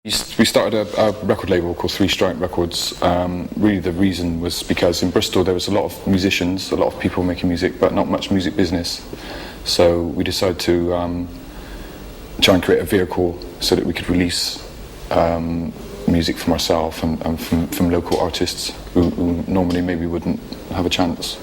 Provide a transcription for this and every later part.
We started a record label called Three Strike Records. Really the reason was because in Bristol there was a lot of musicians, a lot of people making music, but not much music business. So we decided to try and create a vehicle so that we could release music from ourselves and from local artists who normally maybe wouldn't have a chance.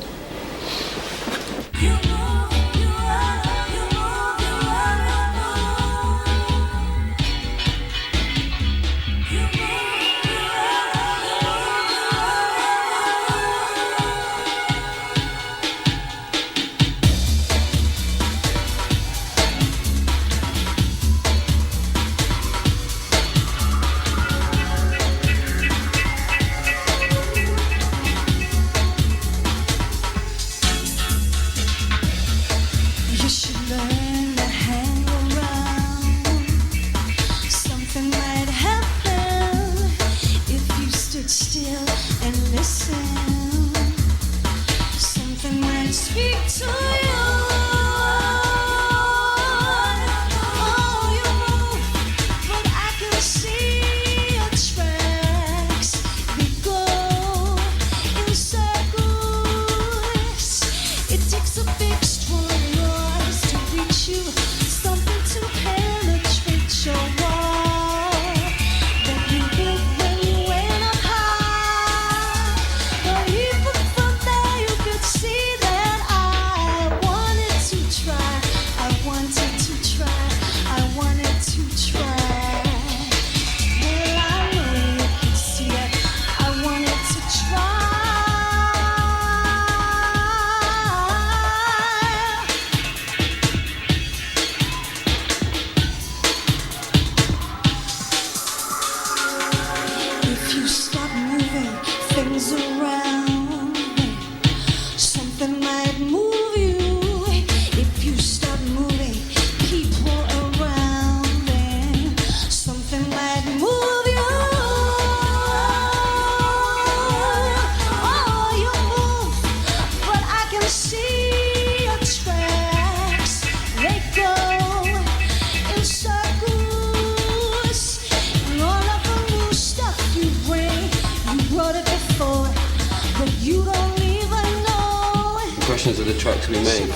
Of the tracks we make.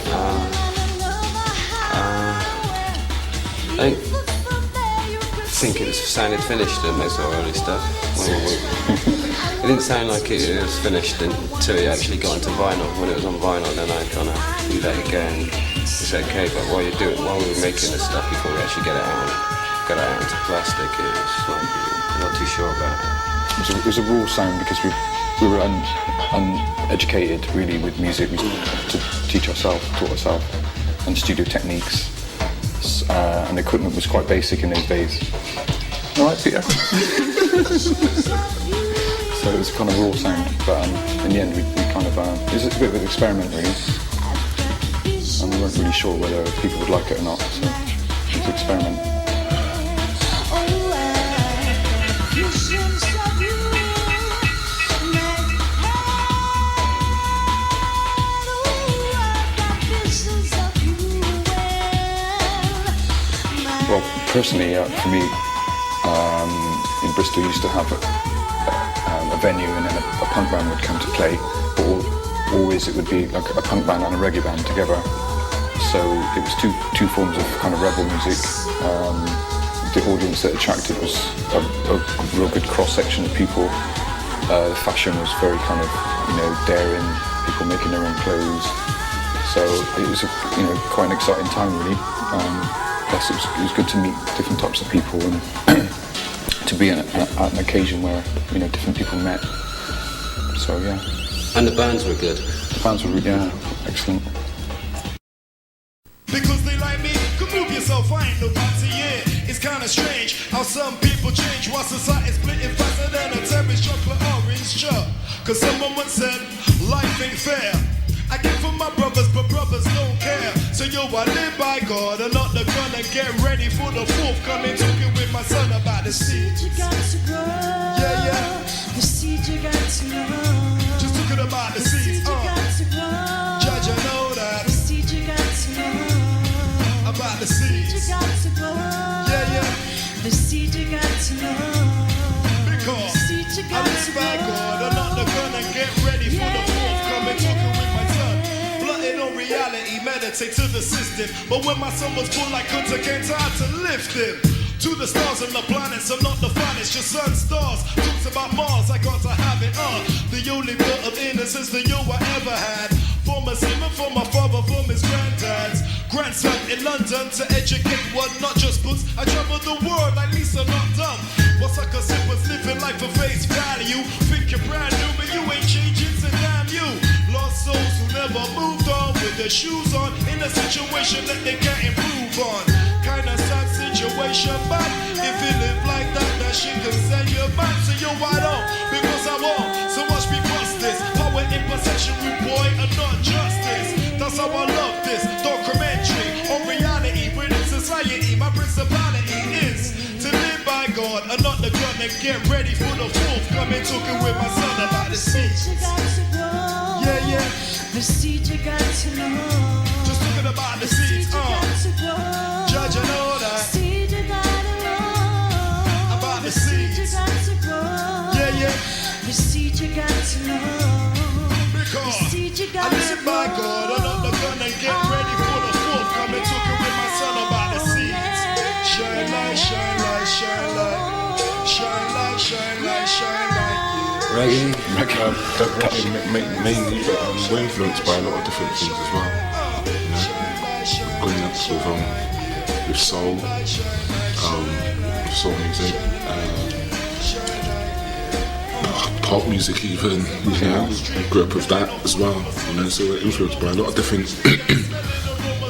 I think it sounded finished in most of our early stuff. It didn't sound like it was finished until it actually got into vinyl. When it was on vinyl, then I kind of let it go and it's okay. But while we were making this stuff before we actually got it out into plastic, it was like I'm not too sure about it. It was a raw sound because we were uneducated really with music. We had to taught ourselves, and studio techniques, and the equipment was quite basic in those days. All right, Peter? So it was a kind of raw sound, but in the end we kind of, it was a bit of an experiment really, and we weren't really sure whether people would like it or not, so it was an experiment. Well, personally, for me, in Bristol, we used to have a venue and then a punk band would come to play, but always it would be like a punk band and a reggae band together. So it was two forms of kind of rebel music. The audience that attracted was a real good cross-section of people. The fashion was very kind of, daring, people making their own clothes. So it was quite an exciting time really. Plus it was good to meet different types of people and to be at an occasion where different people met. So yeah. And the bands were good. The bands were excellent. Because they like me, come move yourself, I ain't no fancy, yeah. It's kinda strange how some people change while society's splitting faster than a Terry's chocolate orange chub. Cause someone once said, life ain't fair. I get from my brothers, but brothers don't care. So yo, I live by God and not the gun and get ready for the forthcoming. Talking with my son about the seed you got to grow. Yeah. The seed you got to know. Just talking about the seeds. You got to grow. Judge, I know that. The seed you got to know. About the seeds. You got to grow. Yeah. The seed you got to know. I live by God, I'm not the gun and get ready for the forthcoming talking with my son. Blunted on reality, meditate to the system. But when my son was full, I couldn't came time to lift him. To the stars and the planets, I'm not the finest, just sun stars. Talks about Mars, I got to have it, the only bit of innocence that you I ever had. For my Simon, for my father, for his granddad's grandson in London to educate one, not just books. I travel the world, like Lisa, not dumb. What's like a simple living life for face value? Think you're brand new, but you ain't changing, so damn you. Lost souls who never moved on with their shoes on in a situation that they can't improve on. Kinda sad situation, but if you live like that, that shit can send you back to your white on. Because I want so much be this power in possession, we boy, and not justice. That's how I love this documentary on reality. Within society, my principality is to live by God and not the gun and get ready for the forthcoming talking with my son about the seeds. Yeah, yeah. The seed you got to know. Just talking about the seeds, Judge and all that. Seed you gotta know. About the seeds. Yeah, yeah. The seed you got to know. Because I live by God, I'm not the gun and get ready for the forthcoming talking with my son about the seeds. Shine light, shine light, shine light. Shine light, shine light, shine light. Reggae? Mainly, but we're influenced by a lot of different things as well. You know, growing up with soul, soul music, pop music even, you know, grew up with that as well, you know, so we're influenced by a lot of different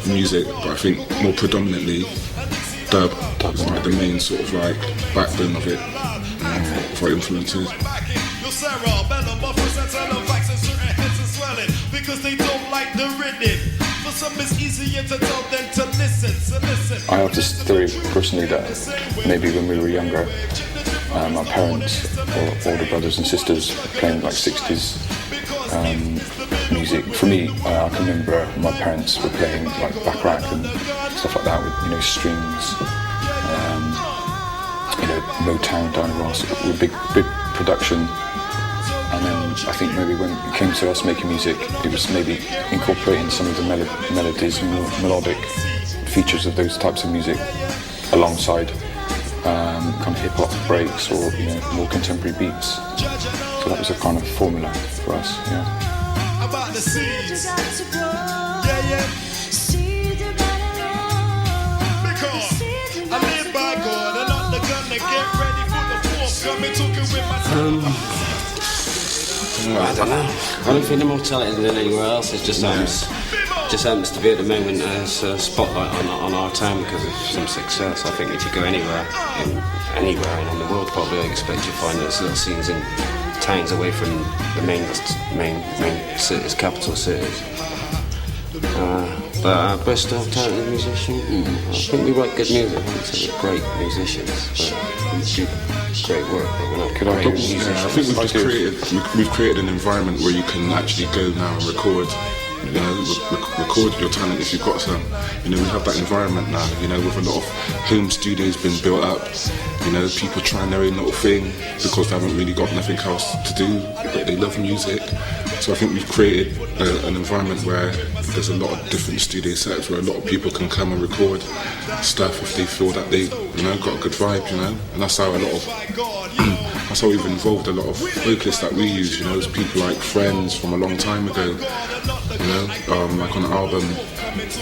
music, but I think more predominantly dub is like the main sort of like backbone of it, of our influences. Because they don't like the rhythm. For some it's easier to tell than to listen. So listen. I have this theory personally that maybe when we were younger, our parents or older brothers and sisters playing like 60s music. For me, I can remember my parents were playing like Backrack and stuff like that with, you know, strings, you know, Motown, Diana Ross, with big production. And then I think maybe when it came to us making music, it was maybe incorporating some of the melodies and melodic features of those types of music alongside kind of hip-hop breaks or, you know, more contemporary beats. So that was a kind of formula for us, yeah. About the seeds. Yeah, yeah. Because I live by God and not the gun to get ready for the forthcoming talking with my son. I don't know. I don't think they're more talented than anywhere else. It just happens to be at the moment as a spotlight on our town because of some success. I think if you go anywhere in the world, probably I expect you find those little scenes in towns away from the main cities, capital cities. But Bristol, talented musician, I think we write good music. I think so we're great musicians, but we do great work, but we're not great musicians. Yeah, I think we've created an environment where you can actually go now and record. You know, record your talent if you've got some. You know, we have that environment now, you know, with a lot of home studios being built up. You know, people trying their own little thing because they haven't really got nothing else to do, but they love music. So I think we've created an environment where there's a lot of different studio setups where a lot of people can come and record stuff if they feel that they, you know, got a good vibe, you know. And that's how that's how we've involved a lot of vocalists that we use, you know, as people like friends from a long time ago. You know, like on the album,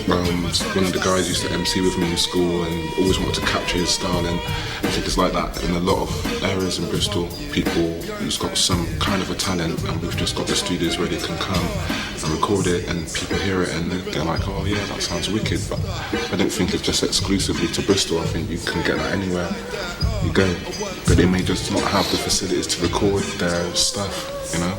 one of the guys used to MC with me in school and always wanted to capture his style, and I think it's like that in a lot of areas in Bristol. People who's got some kind of a talent, and we've just got the studios where they can come and record it, and people hear it and they're like, oh yeah, that sounds wicked. But I don't think it's just exclusively to Bristol. I think you can get that anywhere you go, but they may just not have the facilities to record their stuff, you know.